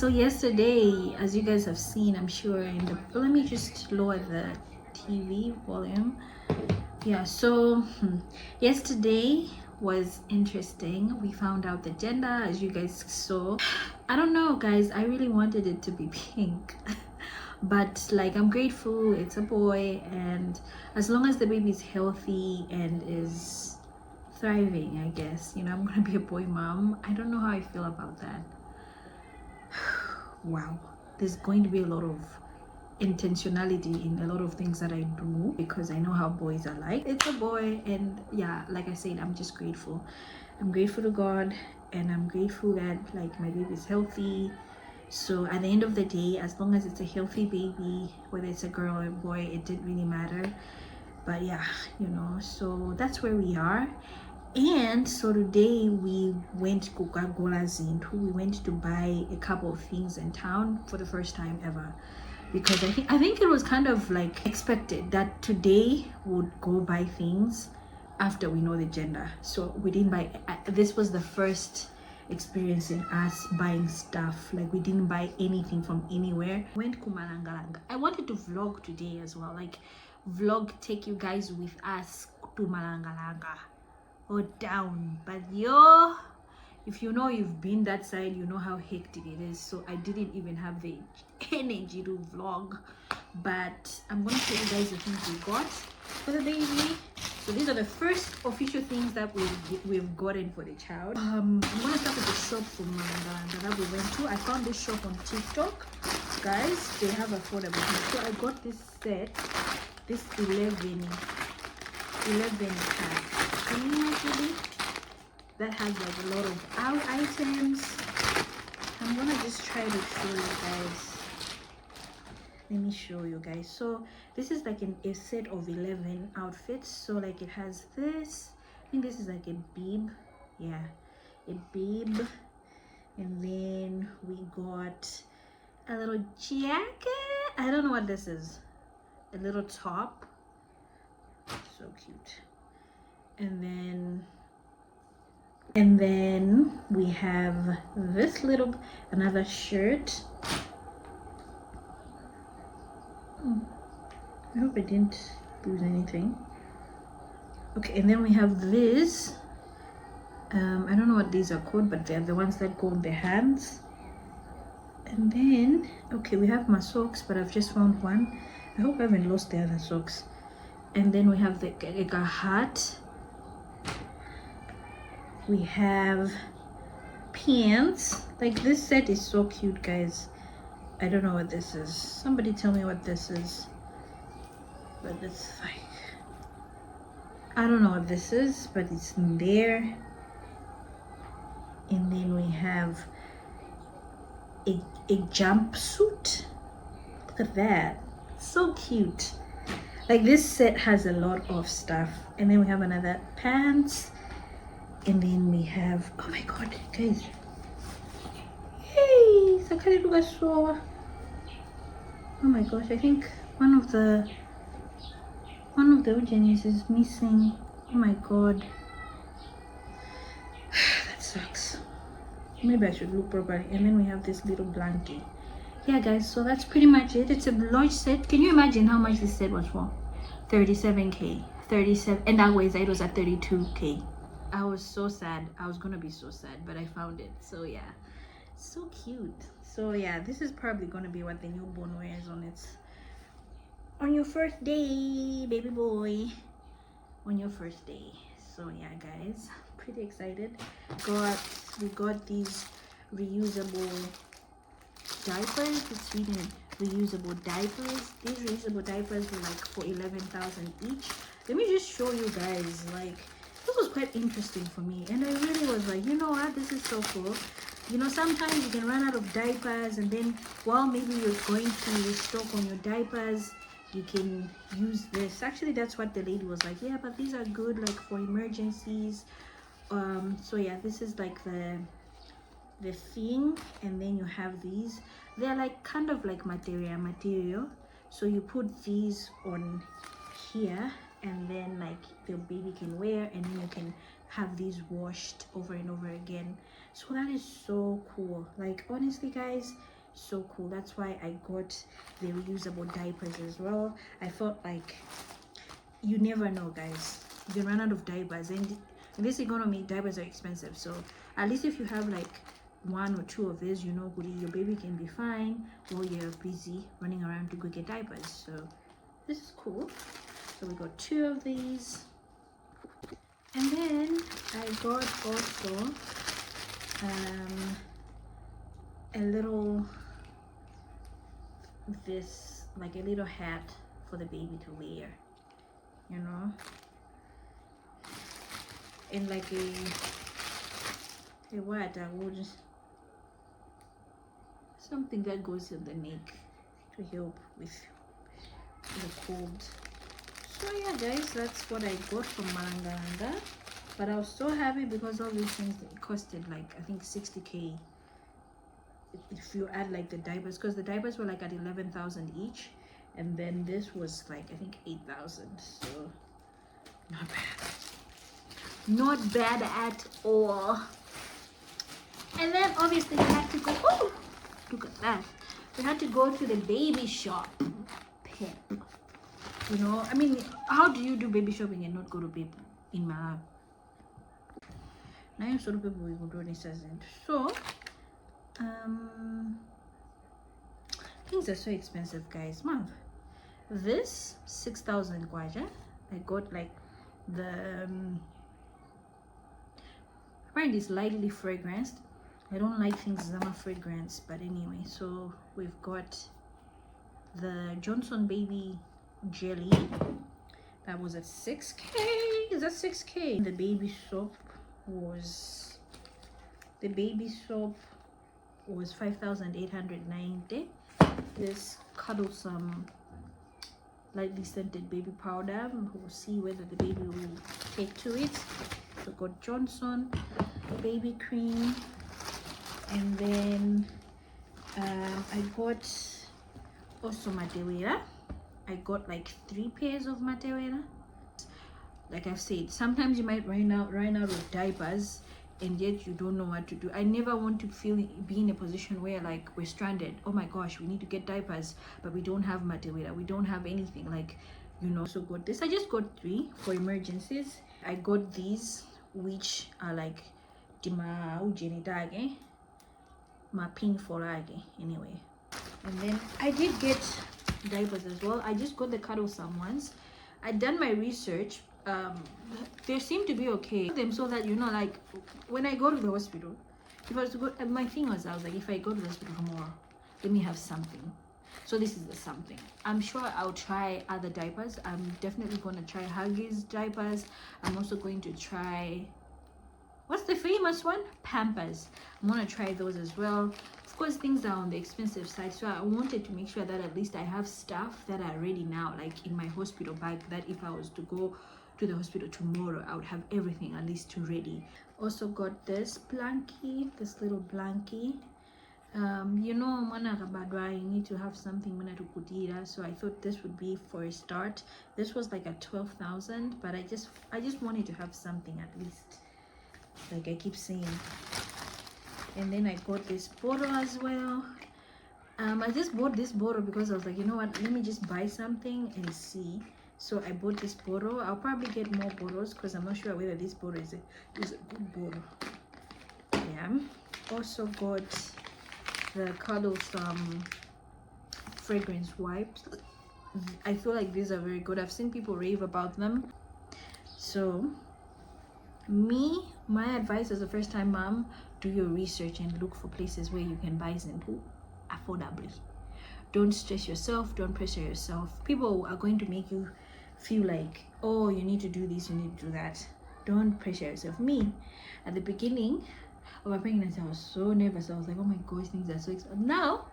So yesterday, as you guys have seen, I'm sure in the, let me just lower the TV volume. Yeah, so yesterday was interesting. We found out the gender, as you guys saw. I don't know, guys, I really wanted it to be pink. But like, I'm grateful it's a boy, and as long as the baby is healthy and is thriving, I guess, you know, I'm gonna be a boy mom. I don't know how I feel about that. Wow, there's going to be a lot of intentionality in a lot of things that I do because I know how boys are like. It's a boy, and yeah, like I said, I'm just grateful. I'm grateful to God, and I'm grateful that like my baby is healthy. So at the end of the day, as long as it's a healthy baby, whether it's a girl or a boy, it didn't really matter. But yeah, you know, so that's where we are. And so today we went to Coca-Cola Zintu. We went to buy a couple of things in town for the first time ever, because I think it was kind of like expected that today would go buy things after we know the gender. So we didn't buy. This was the first experience in us buying stuff. Like, we didn't buy anything from anywhere. Went Kumalangalanga. I wanted to vlog today as well, like vlog, take you guys with us to Malangalanga or down, but yo, if you know you've been that side, you know how hectic it is. So I didn't even have the energy to vlog, but I'm gonna show you guys the things we got for the baby. So these are the first official things that we've gotten for the child. I'm gonna start with the shop from Malanga that we went to. I found this shop on TikTok, guys. They have affordable things. So I got this set, this 11 packs. Can you imagine? That has like a lot of our items. I'm gonna just try to show you guys. Let me show you guys. So this is like a set of 11 outfits. So like, it has this, I think this is like a bib, yeah, a bib, and then we got a little jacket. I don't know what this is. A little top, so cute. And then we have this little, another shirt. I hope I didn't lose anything. Okay, and then we have this. I don't know what these are called, but they're the ones that go on the hands. And then, okay, we have my socks, but I've just found one. I hope I haven't lost the other socks. And then we have the like a hat. We have pants. Like, this set is so cute, guys. I don't know what this is. Somebody tell me what this is. But it's like, I don't know what this is, but it's in there. And then we have a jumpsuit. Look at that. So cute. Like, this set has a lot of stuff. And then we have another pants. And then we have, oh my god, guys. Hey, oh my gosh, I think one of the Ugenis is missing. Oh my god. That sucks. Maybe I should look properly. And then we have this little blanket. Yeah, guys, so that's pretty much it. It's a large set. Can you imagine how much this set was for? 37k. 37, and that weighs, it was at 32k. I was so sad. I was gonna be so sad, but I found it. So yeah, so cute. So yeah, this is probably gonna be what the newborn wears on your first day, baby boy, on your first day. So yeah, guys, pretty excited. We got these reusable diapers. It's reading reusable diapers. These reusable diapers were like for 11,000 each. Let me just show you guys. Like, this was quite interesting for me, and I really was like, you know what, this is so cool. You know, sometimes you can run out of diapers, and then while maybe you're going to restock on your diapers, you can use this. Actually, that's what the lady was like, yeah, but these are good like for emergencies. So yeah, this is like the thing. And then you have these. They're like kind of like material, so you put these on here, and then like the baby can wear, and then you can have these washed over and over again. So that is so cool. Like honestly guys, so cool. That's why I got the reusable diapers as well. I felt like you never know guys, you can run out of diapers, and in this economy diapers are expensive. So at least if you have like one or two of these, you know, your baby can be fine while you're busy running around to go get diapers. So this is cool. So we got two of these, and then I got also a little, this like a little hat for the baby to wear, you know, and like a what I would, something that goes in the neck to help with the cold. So yeah guys, that's what I got from Malanga. But I was so happy because all these things costed like I think 60k if you add like the diapers, because the diapers were like at 11,000 each, and then this was like I think 8,000. So not bad, not bad at all. And then obviously we had to go, oh look at that, we had to go to the baby shop. Pep, you know, I mean, how do you do baby shopping and not go to baby in Malawi? Now sort of people will do this isn't. So things are so expensive guys. Month this 6,000 kwaja. I got like the apparently it's lightly fragranced. I don't like things that are fragrance, but anyway. So we've got the Johnson baby jelly that was at 6k. Is that 6k? The baby soap was 5,890. This cuddlesome lightly scented baby powder, we'll see whether the baby will take to it. So got Johnson baby cream, and then I got also matewera. I got like 3 pairs of matewera. Like I've said, sometimes you might run out of diapers and yet you don't know what to do. I never want to be in a position where like we're stranded. Oh my gosh, we need to get diapers, but we don't have matewera, we don't have anything, like, you know. So got this. I just got 3 for emergencies. I got these, which are like ma pink for anyway. And then I did get diapers as well. I just got the cuddlesome ones. I done my research. They seem to be okay them, so that, you know, like when I go to the hospital, if I was to go, my thing was, I was like, if I go to the hospital tomorrow, let me have something. So this is the something. I'm sure I'll try other diapers. I'm definitely going to try Huggies diapers. I'm also going to try, what's the famous one, Pampers. I'm going to try those as well. Of course, things are on the expensive side, so I wanted to make sure that at least I have stuff that are ready now, like in my hospital bag, that if I was to go to the hospital tomorrow, I would have everything at least ready. Also got this blankie, this little blankie. You know, you need to have something to kutira, so I thought this would be for a start. This was like at 12,000, but I just wanted to have something at least, like I keep saying. And then I got this bottle as well. I just bought this bottle because I was like, you know what, let me just buy something and see. So I bought this bottle. I'll probably get more bottles because I'm not sure whether this bottle is a good bottle. Yeah. Also got the cuddlesome fragrance wipes. I feel like these are very good. I've seen people rave about them. So my advice as a first-time mom, do your research and look for places where you can buy shampoo affordably. Don't stress yourself, don't pressure yourself. People are going to make you feel like, oh, you need to do this, you need to do that. Don't pressure yourself. Me, at the beginning of my pregnancy, I was so nervous. I was like, oh my gosh, things are so expensive. Now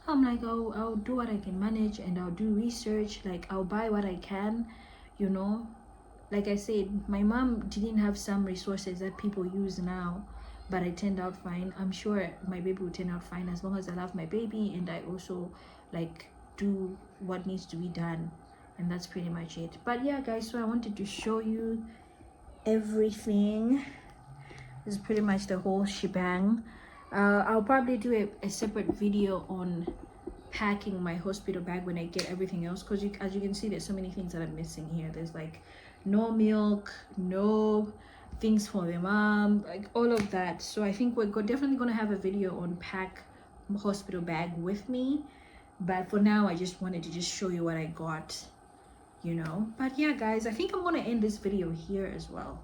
I'm like, I'll do what I can manage, and I'll do research. Like, I'll buy what I can, you know. Like I said, my mom didn't have some resources that people use now, but I turned out fine. I'm sure my baby will turn out fine as long as I love my baby and I also like do what needs to be done. And that's pretty much it. But yeah guys, so I wanted to show you everything. This is pretty much the whole shebang. I'll probably do a separate video on packing my hospital bag when I get everything else, because as you can see, there's so many things that I'm missing here. There's like no milk, no things for the mom, like all of that. So I think we're definitely going to have a video on pack hospital bag with me, but for now I just wanted to just show you what I got, you know. But yeah guys, I think I'm going to end this video here as well.